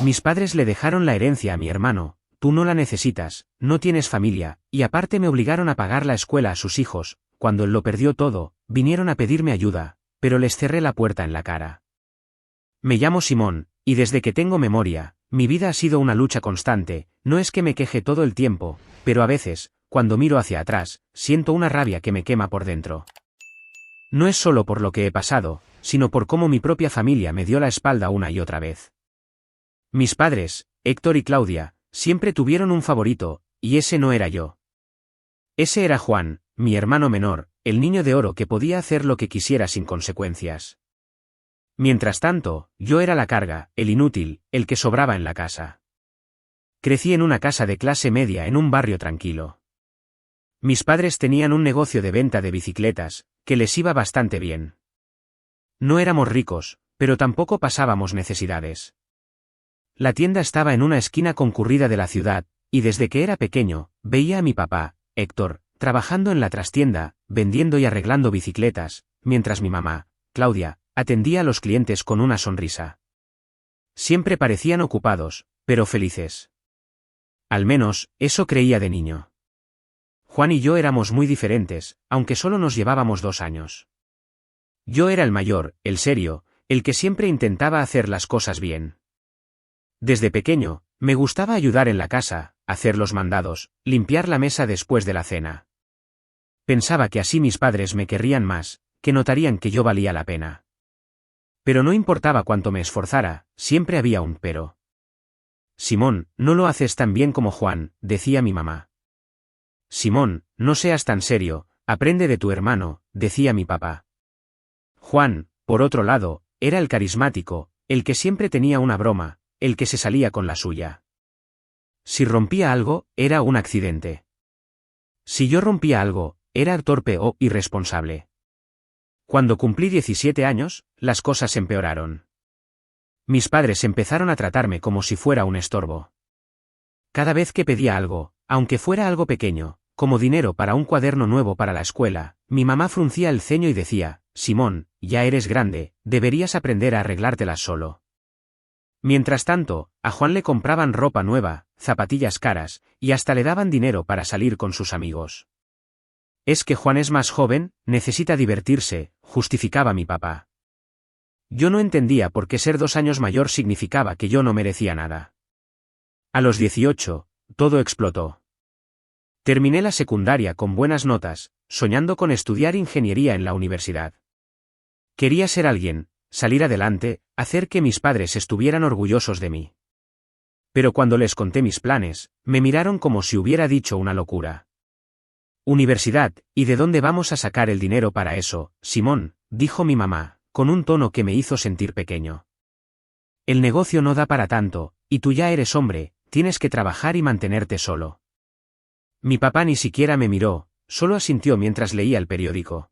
Mis padres le dejaron la herencia a mi hermano, tú no la necesitas, no tienes familia, y aparte me obligaron a pagar la escuela a sus hijos. Cuando él lo perdió todo, vinieron a pedirme ayuda, pero les cerré la puerta en la cara. Me llamo Simón, y desde que tengo memoria, mi vida ha sido una lucha constante. No es que me queje todo el tiempo, pero a veces, cuando miro hacia atrás, siento una rabia que me quema por dentro. No es solo por lo que he pasado, sino por cómo mi propia familia me dio la espalda una y otra vez. Mis padres, Héctor y Claudia, siempre tuvieron un favorito, y ese no era yo. Ese era Juan, mi hermano menor, el niño de oro que podía hacer lo que quisiera sin consecuencias. Mientras tanto, yo era la carga, el inútil, el que sobraba en la casa. Crecí en una casa de clase media en un barrio tranquilo. Mis padres tenían un negocio de venta de bicicletas, que les iba bastante bien. No éramos ricos, pero tampoco pasábamos necesidades. La tienda estaba en una esquina concurrida de la ciudad, y desde que era pequeño, veía a mi papá, Héctor, trabajando en la trastienda, vendiendo y arreglando bicicletas, mientras mi mamá, Claudia, atendía a los clientes con una sonrisa. Siempre parecían ocupados, pero felices. Al menos, eso creía de niño. Juan y yo éramos muy diferentes, aunque solo nos llevábamos 2 años. Yo era el mayor, el serio, el que siempre intentaba hacer las cosas bien. Desde pequeño, me gustaba ayudar en la casa, hacer los mandados, limpiar la mesa después de la cena. Pensaba que así mis padres me querrían más, que notarían que yo valía la pena. Pero no importaba cuánto me esforzara, siempre había un pero. Simón, no lo haces tan bien como Juan, decía mi mamá. Simón, no seas tan serio, aprende de tu hermano, decía mi papá. Juan, por otro lado, era el carismático, el que siempre tenía una broma, el que se salía con la suya. Si rompía algo, era un accidente. Si yo rompía algo, era torpe o irresponsable. Cuando cumplí 17 años, las cosas empeoraron. Mis padres empezaron a tratarme como si fuera un estorbo. Cada vez que pedía algo, aunque fuera algo pequeño, como dinero para un cuaderno nuevo para la escuela, mi mamá fruncía el ceño y decía, Simón, ya eres grande, deberías aprender a arreglártelas solo. Mientras tanto, a Juan le compraban ropa nueva, zapatillas caras, y hasta le daban dinero para salir con sus amigos. Es que Juan es más joven, necesita divertirse, justificaba mi papá. Yo no entendía por qué ser 2 años mayor significaba que yo no merecía nada. A los 18, todo explotó. Terminé la secundaria con buenas notas, soñando con estudiar ingeniería en la universidad. Quería ser alguien, salir adelante, hacer que mis padres estuvieran orgullosos de mí. Pero cuando les conté mis planes, me miraron como si hubiera dicho una locura. Universidad, ¿y de dónde vamos a sacar el dinero para eso, Simón?, dijo mi mamá, con un tono que me hizo sentir pequeño. El negocio no da para tanto, y tú ya eres hombre, tienes que trabajar y mantenerte solo. Mi papá ni siquiera me miró, solo asintió mientras leía el periódico.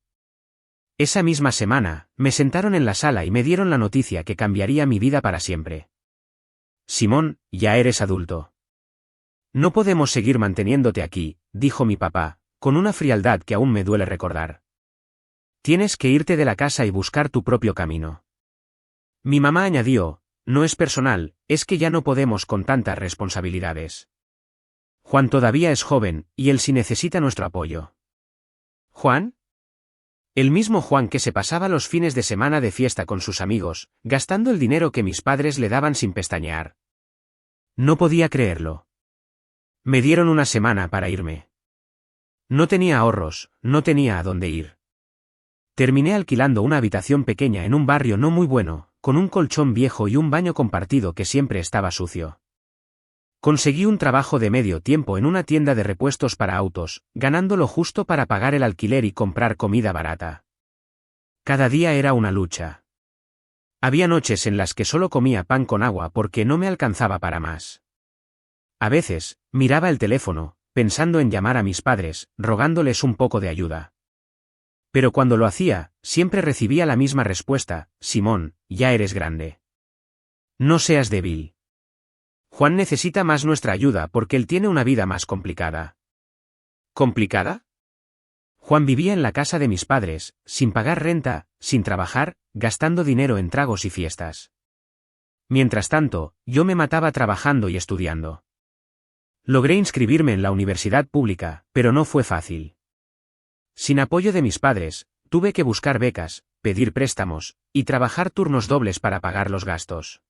Esa misma semana, me sentaron en la sala y me dieron la noticia que cambiaría mi vida para siempre. Simón, ya eres adulto. No podemos seguir manteniéndote aquí, dijo mi papá, con una frialdad que aún me duele recordar. Tienes que irte de la casa y buscar tu propio camino. Mi mamá añadió, no es personal, es que ya no podemos con tantas responsabilidades. Juan todavía es joven, y él sí necesita nuestro apoyo. ¿Juan? El mismo Juan que se pasaba los fines de semana de fiesta con sus amigos, gastando el dinero que mis padres le daban sin pestañear. No podía creerlo. Me dieron una semana para irme. No tenía ahorros, no tenía a dónde ir. Terminé alquilando una habitación pequeña en un barrio no muy bueno, con un colchón viejo y un baño compartido que siempre estaba sucio. Conseguí un trabajo de medio tiempo en una tienda de repuestos para autos, ganando lo justo para pagar el alquiler y comprar comida barata. Cada día era una lucha. Había noches en las que solo comía pan con agua porque no me alcanzaba para más. A veces, miraba el teléfono, pensando en llamar a mis padres, rogándoles un poco de ayuda. Pero cuando lo hacía, siempre recibía la misma respuesta, Simón, ya eres grande. No seas débil. Juan necesita más nuestra ayuda porque él tiene una vida más complicada. ¿Complicada? Juan vivía en la casa de mis padres, sin pagar renta, sin trabajar, gastando dinero en tragos y fiestas. Mientras tanto, yo me mataba trabajando y estudiando. Logré inscribirme en la universidad pública, pero no fue fácil. Sin apoyo de mis padres, tuve que buscar becas, pedir préstamos, y trabajar turnos dobles para pagar los gastos.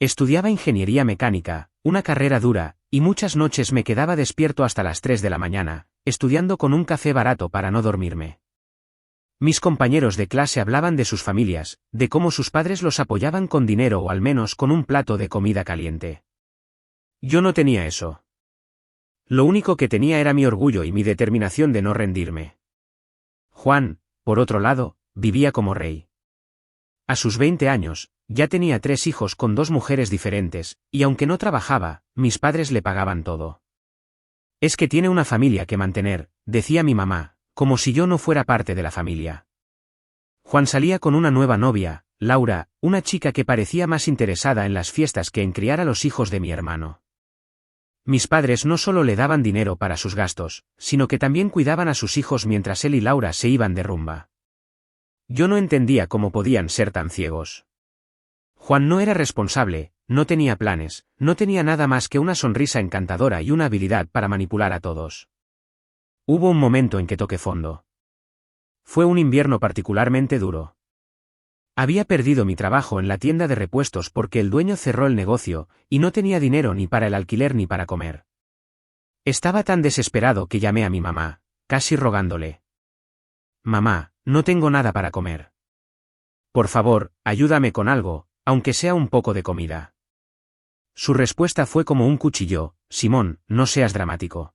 Estudiaba ingeniería mecánica, una carrera dura, y muchas noches me quedaba despierto hasta las 3 de la mañana, estudiando con un café barato para no dormirme. Mis compañeros de clase hablaban de sus familias, de cómo sus padres los apoyaban con dinero o al menos con un plato de comida caliente. Yo no tenía eso. Lo único que tenía era mi orgullo y mi determinación de no rendirme. Juan, por otro lado, vivía como rey. A sus 20 años, ya tenía 3 hijos con 2 mujeres diferentes, y aunque no trabajaba, mis padres le pagaban todo. Es que tiene una familia que mantener, decía mi mamá, como si yo no fuera parte de la familia. Juan salía con una nueva novia, Laura, una chica que parecía más interesada en las fiestas que en criar a los hijos de mi hermano. Mis padres no solo le daban dinero para sus gastos, sino que también cuidaban a sus hijos mientras él y Laura se iban de rumba. Yo no entendía cómo podían ser tan ciegos. Juan no era responsable, no tenía planes, no tenía nada más que una sonrisa encantadora y una habilidad para manipular a todos. Hubo un momento en que toqué fondo. Fue un invierno particularmente duro. Había perdido mi trabajo en la tienda de repuestos porque el dueño cerró el negocio, y no tenía dinero ni para el alquiler ni para comer. Estaba tan desesperado que llamé a mi mamá, casi rogándole. Mamá, no tengo nada para comer. Por favor, ayúdame con algo, aunque sea un poco de comida. Su respuesta fue como un cuchillo: Simón, no seas dramático.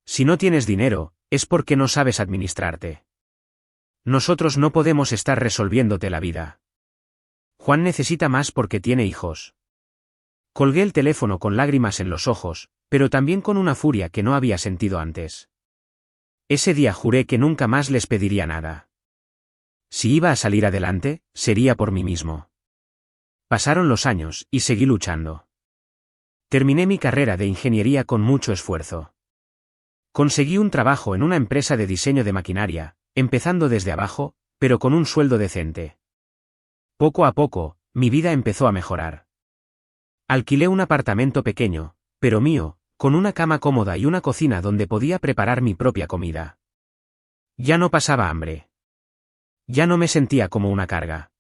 Si no tienes dinero, es porque no sabes administrarte. Nosotros no podemos estar resolviéndote la vida. Juan necesita más porque tiene hijos. Colgué el teléfono con lágrimas en los ojos, pero también con una furia que no había sentido antes. Ese día juré que nunca más les pediría nada. Si iba a salir adelante, sería por mí mismo. Pasaron los años, y seguí luchando. Terminé mi carrera de ingeniería con mucho esfuerzo. Conseguí un trabajo en una empresa de diseño de maquinaria, empezando desde abajo, pero con un sueldo decente. Poco a poco, mi vida empezó a mejorar. Alquilé un apartamento pequeño, pero mío, con una cama cómoda y una cocina donde podía preparar mi propia comida. Ya no pasaba hambre. Ya no me sentía como una carga.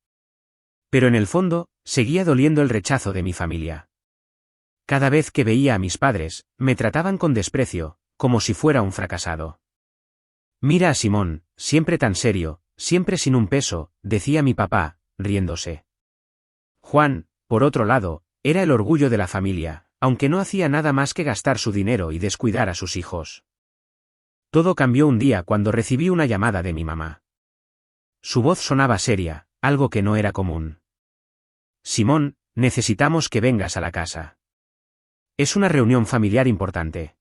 Pero en el fondo, seguía doliendo el rechazo de mi familia. Cada vez que veía a mis padres, me trataban con desprecio, como si fuera un fracasado. Mira a Simón, siempre tan serio, siempre sin un peso, decía mi papá, riéndose. Juan, por otro lado, era el orgullo de la familia, aunque no hacía nada más que gastar su dinero y descuidar a sus hijos. Todo cambió un día cuando recibí una llamada de mi mamá. Su voz sonaba seria, algo que no era común. Simón, necesitamos que vengas a la casa. Es una reunión familiar importante.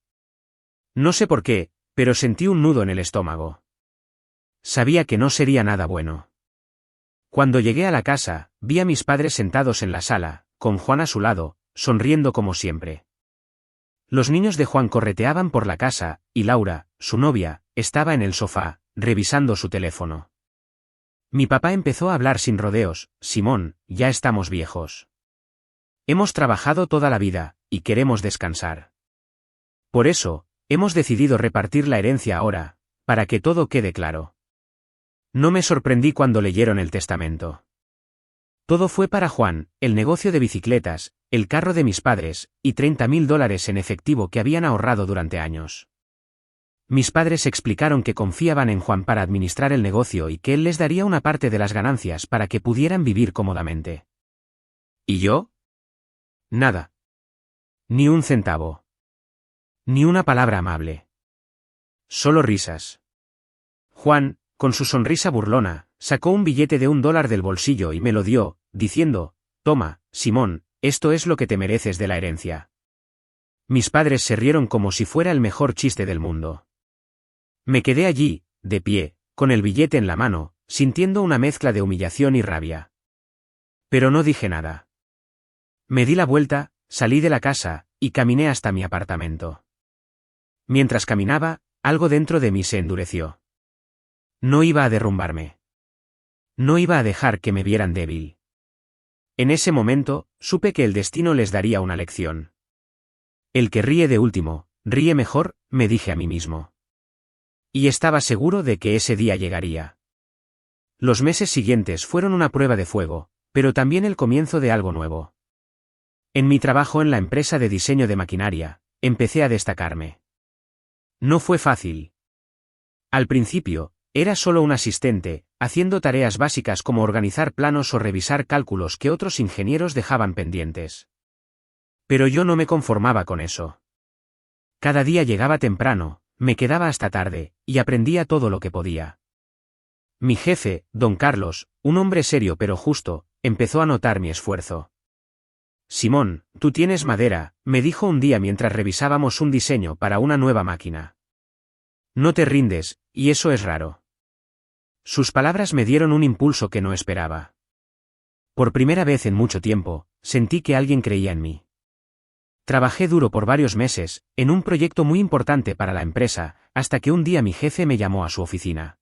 No sé por qué, pero sentí un nudo en el estómago. Sabía que no sería nada bueno. Cuando llegué a la casa, vi a mis padres sentados en la sala, con Juan a su lado, sonriendo como siempre. Los niños de Juan correteaban por la casa, y Laura, su novia, estaba en el sofá, revisando su teléfono. Mi papá empezó a hablar sin rodeos: Simón, ya estamos viejos. Hemos trabajado toda la vida, y queremos descansar. Por eso, hemos decidido repartir la herencia ahora, para que todo quede claro. No me sorprendí cuando leyeron el testamento. Todo fue para Juan, el negocio de bicicletas, el carro de mis padres, y $30,000 en efectivo que habían ahorrado durante años. Mis padres explicaron que confiaban en Juan para administrar el negocio y que él les daría una parte de las ganancias para que pudieran vivir cómodamente. ¿Y yo? Nada. Ni un centavo. Ni una palabra amable. Solo risas. Juan, con su sonrisa burlona, sacó un billete de $1 del bolsillo y me lo dio, diciendo: toma, Simón, esto es lo que te mereces de la herencia. Mis padres se rieron como si fuera el mejor chiste del mundo. Me quedé allí, de pie, con el billete en la mano, sintiendo una mezcla de humillación y rabia. Pero no dije nada. Me di la vuelta, salí de la casa, y caminé hasta mi apartamento. Mientras caminaba, algo dentro de mí se endureció. No iba a derrumbarme. No iba a dejar que me vieran débil. En ese momento, supe que el destino les daría una lección. El que ríe de último, ríe mejor, me dije a mí mismo. Y estaba seguro de que ese día llegaría. Los meses siguientes fueron una prueba de fuego, pero también el comienzo de algo nuevo. En mi trabajo en la empresa de diseño de maquinaria, empecé a destacarme. No fue fácil. Al principio, era solo un asistente, haciendo tareas básicas como organizar planos o revisar cálculos que otros ingenieros dejaban pendientes. Pero yo no me conformaba con eso. Cada día llegaba temprano, me quedaba hasta tarde, y aprendía todo lo que podía. Mi jefe, don Carlos, un hombre serio pero justo, empezó a notar mi esfuerzo. Simón, tú tienes madera, me dijo un día mientras revisábamos un diseño para una nueva máquina. No te rindes, y eso es raro. Sus palabras me dieron un impulso que no esperaba. Por primera vez en mucho tiempo, sentí que alguien creía en mí. Trabajé duro por varios meses, en un proyecto muy importante para la empresa, hasta que un día mi jefe me llamó a su oficina.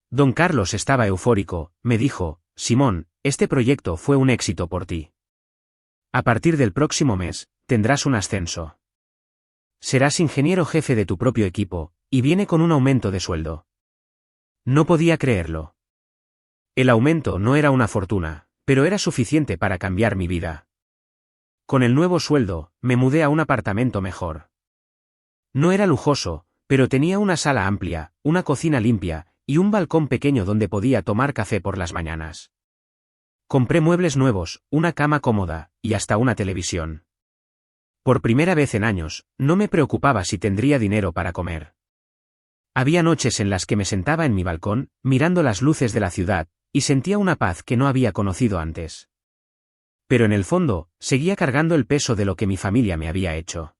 Don Carlos estaba eufórico, me dijo, Simón, este proyecto fue un éxito por ti. A partir del próximo mes, tendrás un ascenso. Serás ingeniero jefe de tu propio equipo, y viene con un aumento de sueldo. No podía creerlo. El aumento no era una fortuna, pero era suficiente para cambiar mi vida. Con el nuevo sueldo, me mudé a un apartamento mejor. No era lujoso, pero tenía una sala amplia, una cocina limpia, y un balcón pequeño donde podía tomar café por las mañanas. Compré muebles nuevos, una cama cómoda, y hasta una televisión. Por primera vez en años, no me preocupaba si tendría dinero para comer. Había noches en las que me sentaba en mi balcón, mirando las luces de la ciudad, y sentía una paz que no había conocido antes. Pero en el fondo, seguía cargando el peso de lo que mi familia me había hecho.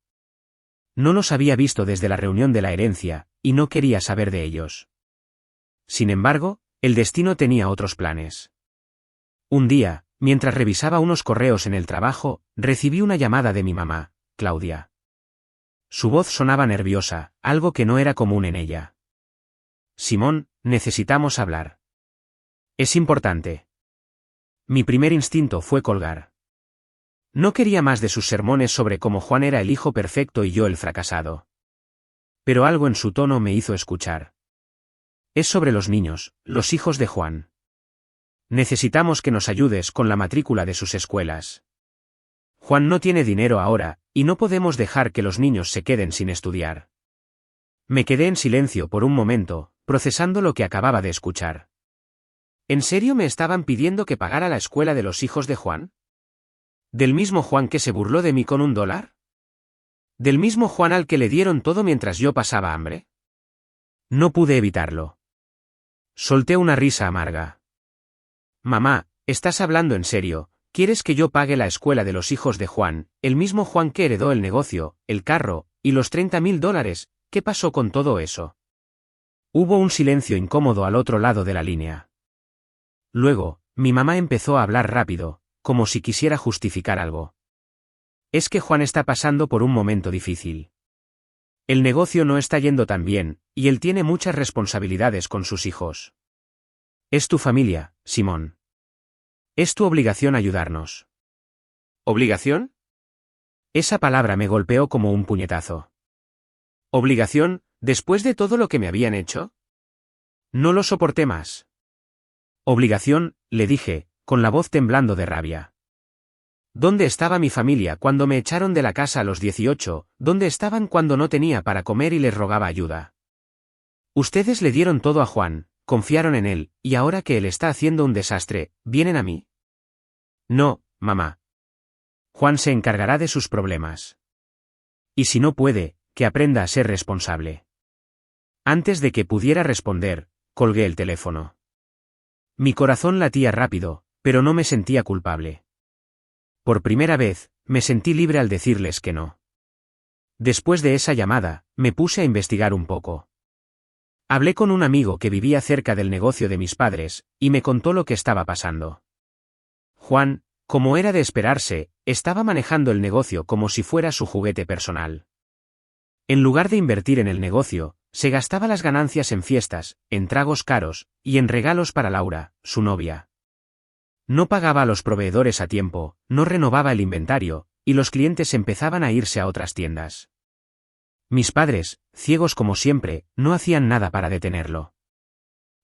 No los había visto desde la reunión de la herencia, y no quería saber de ellos. Sin embargo, el destino tenía otros planes. Un día, mientras revisaba unos correos en el trabajo, recibí una llamada de mi mamá, Claudia. Su voz sonaba nerviosa, algo que no era común en ella. Simón, necesitamos hablar. Es importante. Mi primer instinto fue colgar. No quería más de sus sermones sobre cómo Juan era el hijo perfecto y yo el fracasado. Pero algo en su tono me hizo escuchar. Es sobre los niños, los hijos de Juan. Necesitamos que nos ayudes con la matrícula de sus escuelas. Juan no tiene dinero ahora, y no podemos dejar que los niños se queden sin estudiar. Me quedé en silencio por un momento, procesando lo que acababa de escuchar. ¿En serio me estaban pidiendo que pagara la escuela de los hijos de Juan? ¿Del mismo Juan que se burló de mí con $1? ¿Del mismo Juan al que le dieron todo mientras yo pasaba hambre? No pude evitarlo. Solté una risa amarga. Mamá, ¿estás hablando en serio? ¿Quieres que yo pague la escuela de los hijos de Juan, el mismo Juan que heredó el negocio, el carro, y los $30.000? ¿Qué pasó con todo eso? Hubo un silencio incómodo al otro lado de la línea. Luego, mi mamá empezó a hablar rápido, como si quisiera justificar algo. Es que Juan está pasando por un momento difícil. El negocio no está yendo tan bien, y él tiene muchas responsabilidades con sus hijos. Es tu familia, Simón. Es tu obligación ayudarnos. ¿Obligación? Esa palabra me golpeó como un puñetazo. ¿Obligación, después de todo lo que me habían hecho? No lo soporté más. Obligación, le dije, con la voz temblando de rabia. ¿Dónde estaba mi familia cuando me echaron de la casa a los 18? ¿Dónde estaban cuando no tenía para comer y les rogaba ayuda? Ustedes le dieron todo a Juan, confiaron en él, y ahora que él está haciendo un desastre, ¿vienen a mí? No, mamá. Juan se encargará de sus problemas. Y si no puede, que aprenda a ser responsable. Antes de que pudiera responder, colgué el teléfono. Mi corazón latía rápido, pero no me sentía culpable. Por primera vez, me sentí libre al decirles que no. Después de esa llamada, me puse a investigar un poco. Hablé con un amigo que vivía cerca del negocio de mis padres, y me contó lo que estaba pasando. Juan, como era de esperarse, estaba manejando el negocio como si fuera su juguete personal. En lugar de invertir en el negocio, se gastaba las ganancias en fiestas, en tragos caros, y en regalos para Laura, su novia. No pagaba a los proveedores a tiempo, no renovaba el inventario, y los clientes empezaban a irse a otras tiendas. Mis padres, ciegos como siempre, no hacían nada para detenerlo.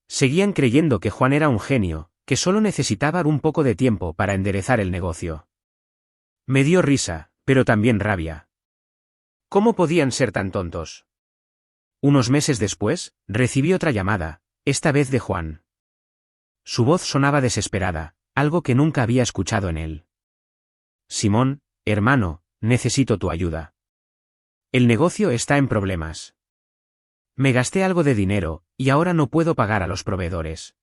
Seguían creyendo que Juan era un genio, que solo necesitaba un poco de tiempo para enderezar el negocio. Me dio risa, pero también rabia. ¿Cómo podían ser tan tontos? Unos meses después, recibí otra llamada, esta vez de Juan. Su voz sonaba desesperada, algo que nunca había escuchado en él. Simón, hermano, necesito tu ayuda. El negocio está en problemas. Me gasté algo de dinero, y ahora no puedo pagar a los proveedores.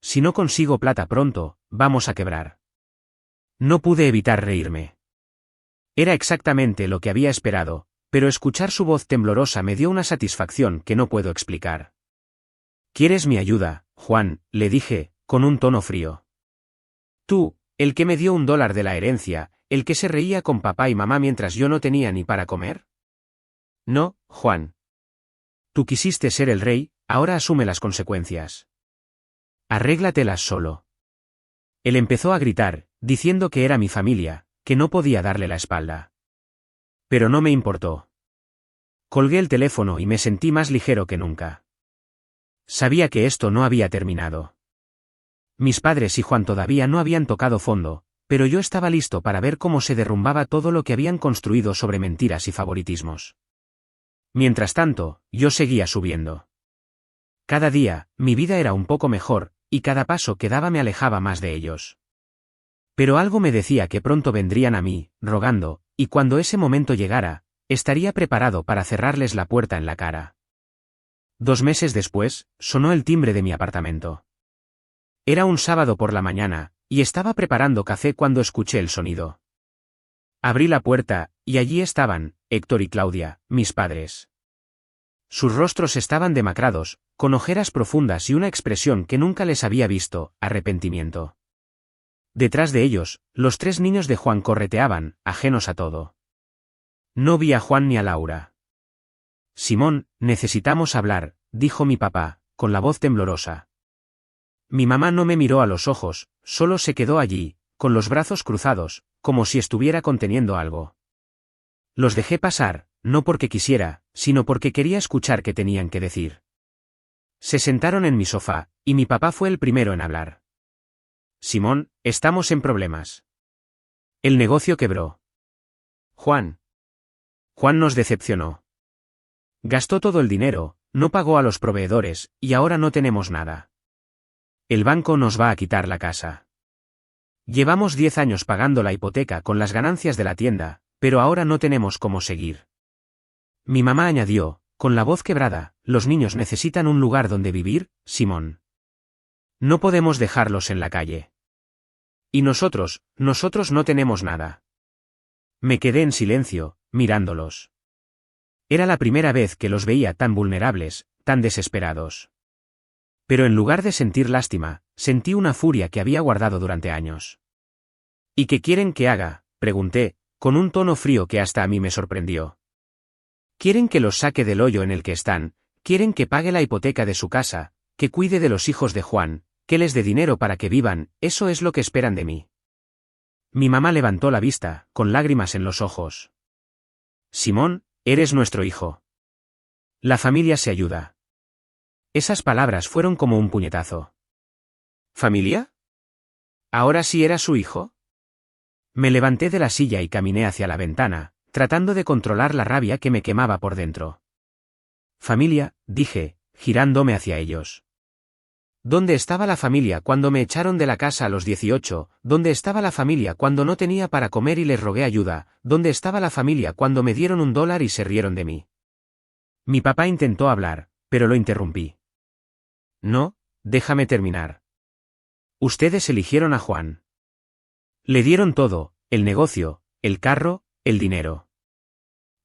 Si no consigo plata pronto, vamos a quebrar. No pude evitar reírme. Era exactamente lo que había esperado, pero escuchar su voz temblorosa me dio una satisfacción que no puedo explicar. ¿Quieres mi ayuda, Juan?, le dije, con un tono frío. Tú, el que me dio $1 de la herencia, el que se reía con papá y mamá mientras yo no tenía ni para comer. No, Juan. Tú quisiste ser el rey, ahora asume las consecuencias. Arréglatelas solo. Él empezó a gritar, diciendo que era mi familia, que no podía darle la espalda. Pero no me importó. Colgué el teléfono y me sentí más ligero que nunca. Sabía que esto no había terminado. Mis padres y Juan todavía no habían tocado fondo, pero yo estaba listo para ver cómo se derrumbaba todo lo que habían construido sobre mentiras y favoritismos. Mientras tanto, yo seguía subiendo. Cada día, mi vida era un poco mejor, y cada paso que daba me alejaba más de ellos. Pero algo me decía que pronto vendrían a mí, rogando, y cuando ese momento llegara, estaría preparado para cerrarles la puerta en la cara. 2 meses después, sonó el timbre de mi apartamento. Era un sábado por la mañana, y estaba preparando café cuando escuché el sonido. Abrí la puerta, y allí estaban, Héctor y Claudia, mis padres. Sus rostros estaban demacrados, con ojeras profundas y una expresión que nunca les había visto, arrepentimiento. Detrás de ellos, los 3 niños de Juan correteaban, ajenos a todo. No vi a Juan ni a Laura. Simón, necesitamos hablar, dijo mi papá, con la voz temblorosa. Mi mamá no me miró a los ojos, solo se quedó allí, con los brazos cruzados, como si estuviera conteniendo algo. Los dejé pasar, no porque quisiera, sino porque quería escuchar qué tenían que decir. Se sentaron en mi sofá, y mi papá fue el primero en hablar. Simón, estamos en problemas. El negocio quebró. Juan nos decepcionó. Gastó todo el dinero, no pagó a los proveedores, y ahora no tenemos nada. El banco nos va a quitar la casa. Llevamos 10 años pagando la hipoteca con las ganancias de la tienda, pero ahora no tenemos cómo seguir. Mi mamá añadió, con la voz quebrada, los niños necesitan un lugar donde vivir, Simón. No podemos dejarlos en la calle. Y nosotros no tenemos nada. Me quedé en silencio, mirándolos. Era la primera vez que los veía tan vulnerables, tan desesperados. Pero en lugar de sentir lástima, sentí una furia que había guardado durante años. ¿Y qué quieren que haga?, pregunté, con un tono frío que hasta a mí me sorprendió. ¿Quieren que los saque del hoyo en el que están? ¿Quieren que pague la hipoteca de su casa, que cuide de los hijos de Juan, que les dé dinero para que vivan? Eso es lo que esperan de mí. Mi mamá levantó la vista, con lágrimas en los ojos. Simón, eres nuestro hijo. La familia se ayuda. Esas palabras fueron como un puñetazo. ¿Familia? ¿Ahora sí era su hijo? Me levanté de la silla y caminé hacia la ventana, tratando de controlar la rabia que me quemaba por dentro. Familia, dije, girándome hacia ellos. ¿Dónde estaba la familia cuando me echaron de la casa a los 18? ¿Dónde estaba la familia cuando no tenía para comer y les rogué ayuda? ¿Dónde estaba la familia cuando me dieron $1 y se rieron de mí? Mi papá intentó hablar, pero lo interrumpí. No, déjame terminar. Ustedes eligieron a Juan. Le dieron todo, el negocio, el carro, el dinero.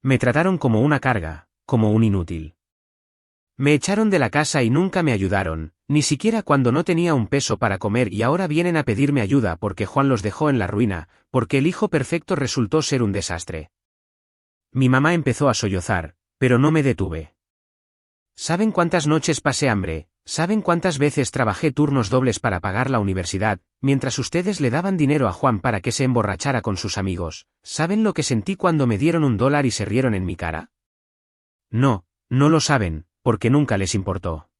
Me trataron como una carga, como un inútil. Me echaron de la casa y nunca me ayudaron, ni siquiera cuando no tenía un peso para comer, y ahora vienen a pedirme ayuda porque Juan los dejó en la ruina, porque el hijo perfecto resultó ser un desastre. Mi mamá empezó a sollozar, pero no me detuve. ¿Saben cuántas noches pasé hambre? ¿Saben cuántas veces trabajé turnos dobles para pagar la universidad? mientras ustedes le daban dinero a Juan para que se emborrachara con sus amigos, ¿saben lo que sentí cuando me dieron $1 y se rieron en mi cara? No, no lo saben, porque nunca les importó.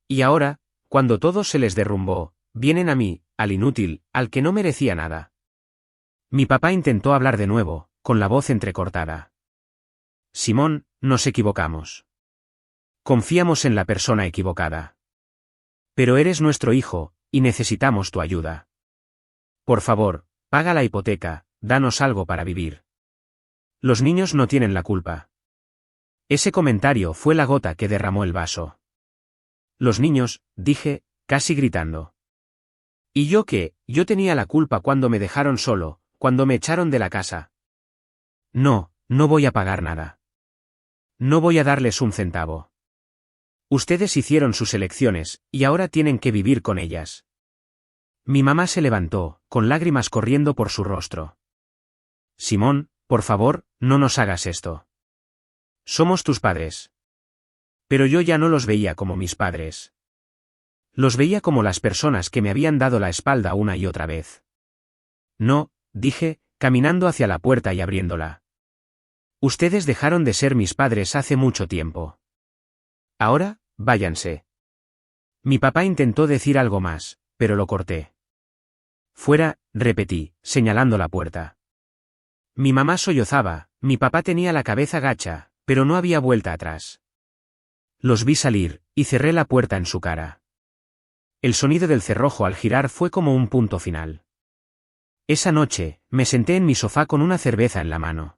Y ahora, cuando todo se les derrumbó, vienen a mí, al inútil, al que no merecía nada. Mi papá intentó hablar de nuevo, con la voz entrecortada. Simón, nos equivocamos. Confiamos en la persona equivocada. Pero eres nuestro hijo, y necesitamos tu ayuda. Por favor, paga la hipoteca, danos algo para vivir. Los niños no tienen la culpa. Ese comentario fue la gota que derramó el vaso. Los niños, dije, casi gritando. ¿Y yo qué? Yo tenía la culpa cuando me dejaron solo, cuando me echaron de la casa. No, no voy a pagar nada. No voy a darles un centavo. Ustedes hicieron sus elecciones, y ahora tienen que vivir con ellas. Mi mamá se levantó, con lágrimas corriendo por su rostro. Simón, por favor, no nos hagas esto. Somos tus padres. Pero yo ya no los veía como mis padres. Los veía como las personas que me habían dado la espalda una y otra vez. No, dije, caminando hacia la puerta y abriéndola. Ustedes dejaron de ser mis padres hace mucho tiempo. Ahora, váyanse. Mi papá intentó decir algo más, pero lo corté. Fuera, repetí, señalando la puerta. Mi mamá sollozaba, mi papá tenía la cabeza gacha, pero no había vuelta atrás. Los vi salir, y cerré la puerta en su cara. El sonido del cerrojo al girar fue como un punto final. Esa noche, me senté en mi sofá con una cerveza en la mano.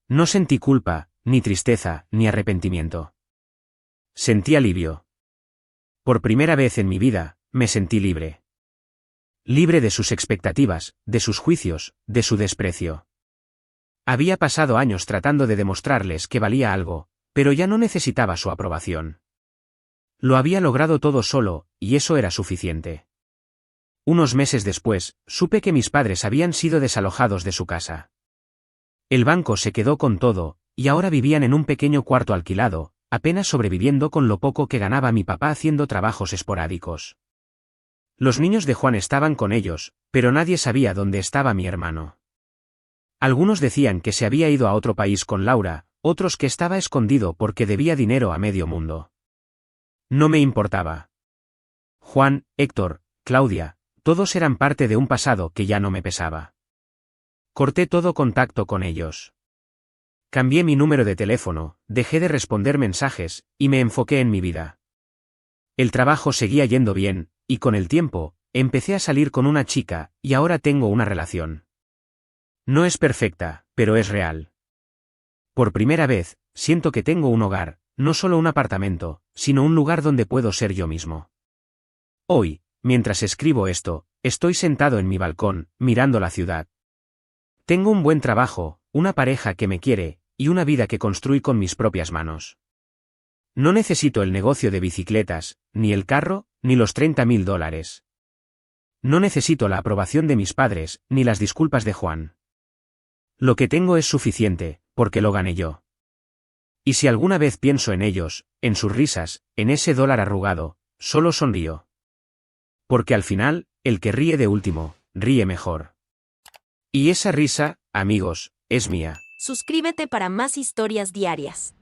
No sentí culpa, ni tristeza, ni arrepentimiento. Sentí alivio. Por primera vez en mi vida, me sentí libre. Libre de sus expectativas, de sus juicios, de su desprecio. Había pasado años tratando de demostrarles que valía algo, pero ya no necesitaba su aprobación. Lo había logrado todo solo, y eso era suficiente. Unos meses después, supe que mis padres habían sido desalojados de su casa. El banco se quedó con todo, y ahora vivían en un pequeño cuarto alquilado, apenas sobreviviendo con lo poco que ganaba mi papá haciendo trabajos esporádicos. Los niños de Juan estaban con ellos, pero nadie sabía dónde estaba mi hermano. Algunos decían que se había ido a otro país con Laura, otros que estaba escondido porque debía dinero a medio mundo. No me importaba. Juan, Héctor, Claudia, todos eran parte de un pasado que ya no me pesaba. Corté todo contacto con ellos. Cambié mi número de teléfono, dejé de responder mensajes, y me enfoqué en mi vida. El trabajo seguía yendo bien, y con el tiempo, empecé a salir con una chica, y ahora tengo una relación. No es perfecta, pero es real. Por primera vez, siento que tengo un hogar, no solo un apartamento, sino un lugar donde puedo ser yo mismo. Hoy, mientras escribo esto, estoy sentado en mi balcón, mirando la ciudad. Tengo un buen trabajo, una pareja que me quiere, y una vida que construí con mis propias manos. No necesito el negocio de bicicletas, ni el carro, ni los $30.000. No necesito la aprobación de mis padres, ni las disculpas de Juan. Lo que tengo es suficiente, porque lo gané yo. Y si alguna vez pienso en ellos, en sus risas, en ese dólar arrugado, solo sonrío. Porque al final, el que ríe de último, ríe mejor. Y esa risa, amigos, es mía. Suscríbete para más historias diarias.